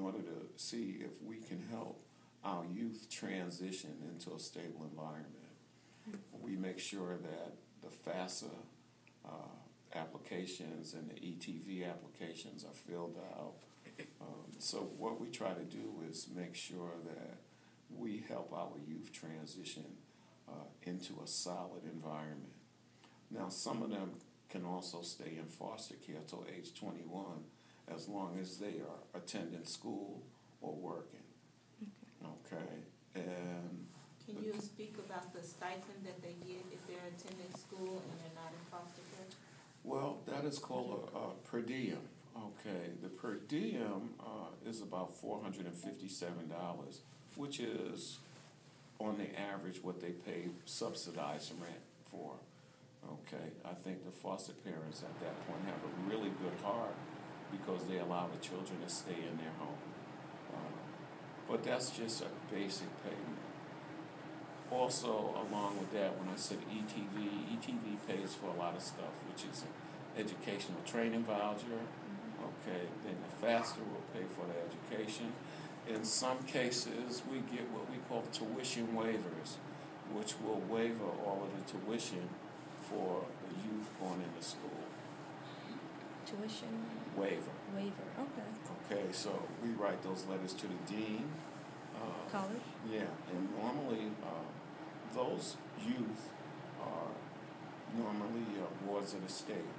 order to see if we can help our youth transition into a stable environment. We make sure that the FAFSA applications and the ETV applications are filled out. So what we try to do is make sure that we help our youth transition into a solid environment. Now, some of them can also stay in foster care till age 21 as long as they are attending school or working. Okay. And can you speak about the stipend that they get if they're attending school and they're not in foster care? Well, that is called a per diem. Okay, the per diem is about $457, which is on the average what they pay subsidized rent for. Okay, I think the foster parents at that point have a really good heart because they allow the children to stay in their home. But that's just a basic payment. Also, along with that, when I said ETV pays for a lot of stuff, which is an educational training voucher. Okay, then the FAFSA will pay for the education. In some cases, we get what we call tuition waivers, which will waiver all of the tuition for the youth going into school. Tuition? Waiver. Waiver, okay. Okay, so we write those letters to the dean. College? Yeah, and normally those youth are normally wards of the state.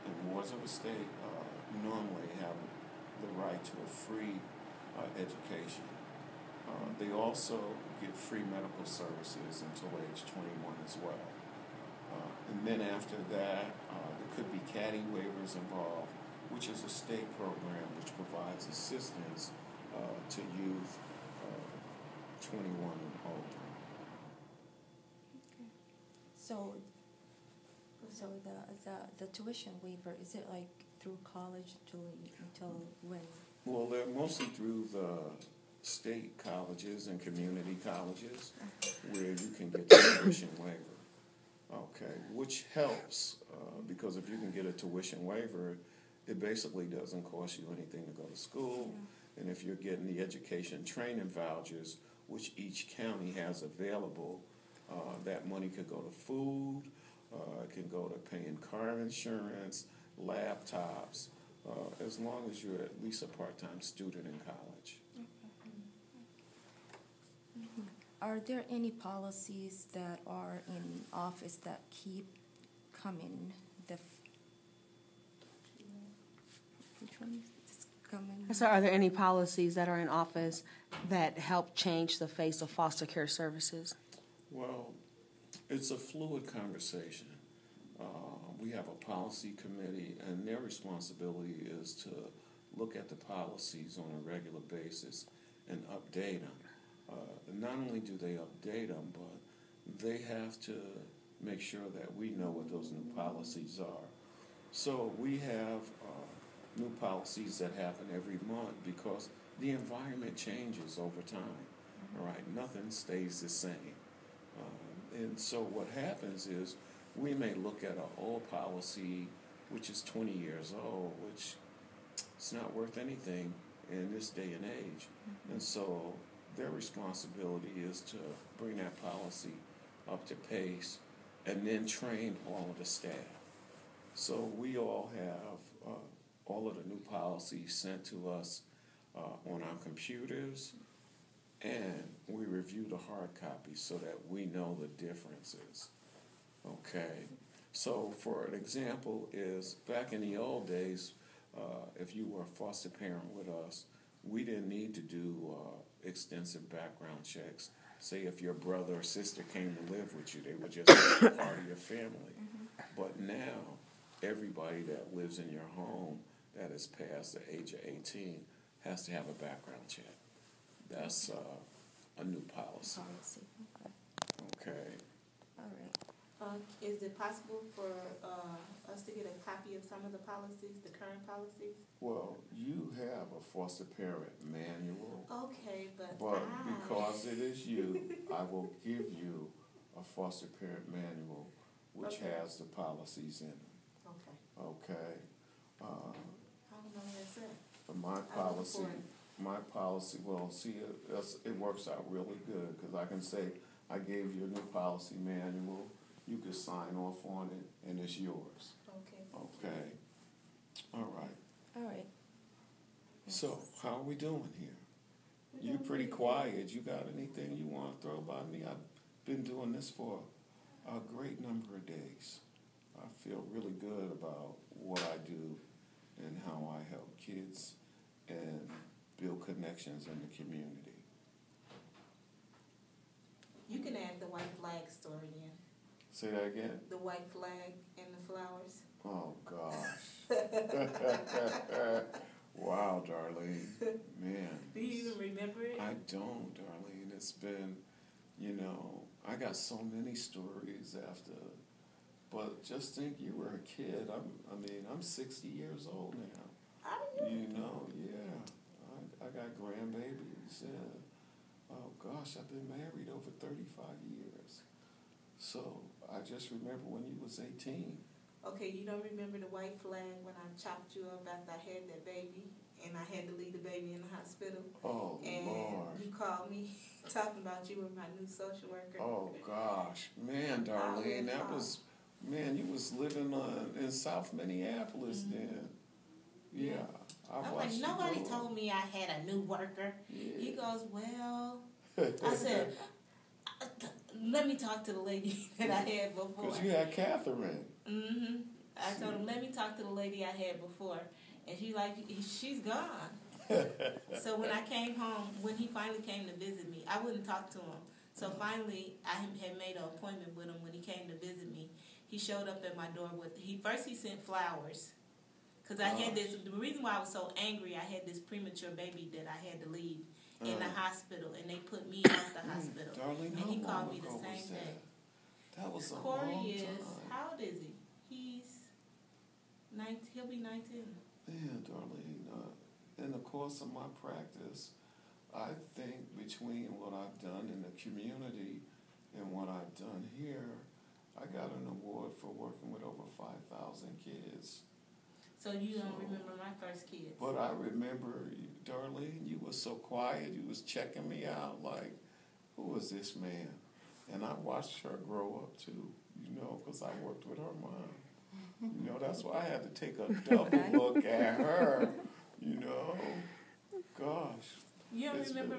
And wards of the state normally have the right to a free education. They also get free medical services until age 21 as well. And then after that, there could be caddy waivers involved, which is a state program which provides assistance to youth 21 and older. Okay. So the tuition waiver, is it like through college until when? Well, they're mostly through the state colleges and community colleges where you can get the tuition waiver. Okay, which helps because if you can get a tuition waiver, it basically doesn't cost you anything to go to school. And if you're getting the education training vouchers, which each county has available, that money could go to food, it can go to paying car insurance, laptops, as long as you're at least a part-time student in college. Are there any policies that are in office that keep coming? Which one is coming? So are there any policies that are in office that help change the face of foster care services? Well, it's a fluid conversation. We have a policy committee, and their responsibility is to look at the policies on a regular basis and update them. Not only do they update them, but they have to make sure that we know what those new policies are. So we have new policies that happen every month because the environment changes over time. All right, nothing stays the same. And so what happens is we may look at an old policy which is 20 years old, which it's not worth anything in this day and age. And so their responsibility is to bring that policy up to pace and then train all of the staff. So we all have all of the new policies sent to us on our computers, and we review the hard copies so that we know the differences. Okay, so for an example is back in the old days, if you were a foster parent with us, we didn't need to do extensive background checks. Say if your brother or sister came to live with you, they were just part of your family. But now, everybody that lives in your home that is past the age of 18 has to have a background check. That's a new policy. Okay. All right. Is it possible for us to get a copy of some of the policies, the current policies? Well, you have a foster parent manual. Okay, but because it is you, I will give you a foster parent manual which has the policies in it. Okay. Okay. How long is that? For my policy, well, see, it works out really good, because I can say, I gave you a new policy manual, you can sign off on it, and it's yours. Okay. Okay? All right. All right. So, how are we doing here? We're You're doing pretty good. quiet. You got anything you want to throw by me? I've been doing this for a great number of days. I feel really good about what I do and how I help kids and build connections in the community. You can add the white flag story in. Say that again? The white flag and the flowers. Oh, gosh. Wow, Darlene. Man. Do you even remember it? I don't, Darlene. It's been, I got so many stories after, but just think you were a kid. I'm 60 years old now. Are you? Yeah. I got grandbabies, and oh gosh, I've been married over 35 years. So I just remember when you was 18. Okay, you don't remember the white flag when I chopped you up after I had that baby and I had to leave the baby in the hospital? Oh, and Lord. You called me talking about you were my new social worker. Oh, gosh. Man, Darlene, you was living in South Minneapolis then. Yeah. I'm like, nobody told me I had a new worker. Yeah. He goes, well, I said, let me talk to the lady that I had before. Because you had Catherine. Mm-hmm. I told him, let me talk to the lady I had before. And she's gone. So when I came home, when he finally came to visit me, I wouldn't talk to him. So finally, I had made an appointment with him when he came to visit me. He showed up at my door first he sent flowers. Because I had the reason why I was so angry, I had this premature baby that I had to leave in the hospital, and they put me out the hospital. Darling, and he how called long me the ago same was day. That was a Corey long is, time. how old is he? He's 19, he'll be 19. Man, Darlene, in the course of my practice, I think between what I've done in the community and what I've done here, I got an award for working with over 5,000 kids. So you don't remember my first kids? But I remember, Darlene, you were so quiet. You was checking me out like, who is this man? And I watched her grow up too, because I worked with her mom. That's why I had to take a double look at her, Gosh. You don't remember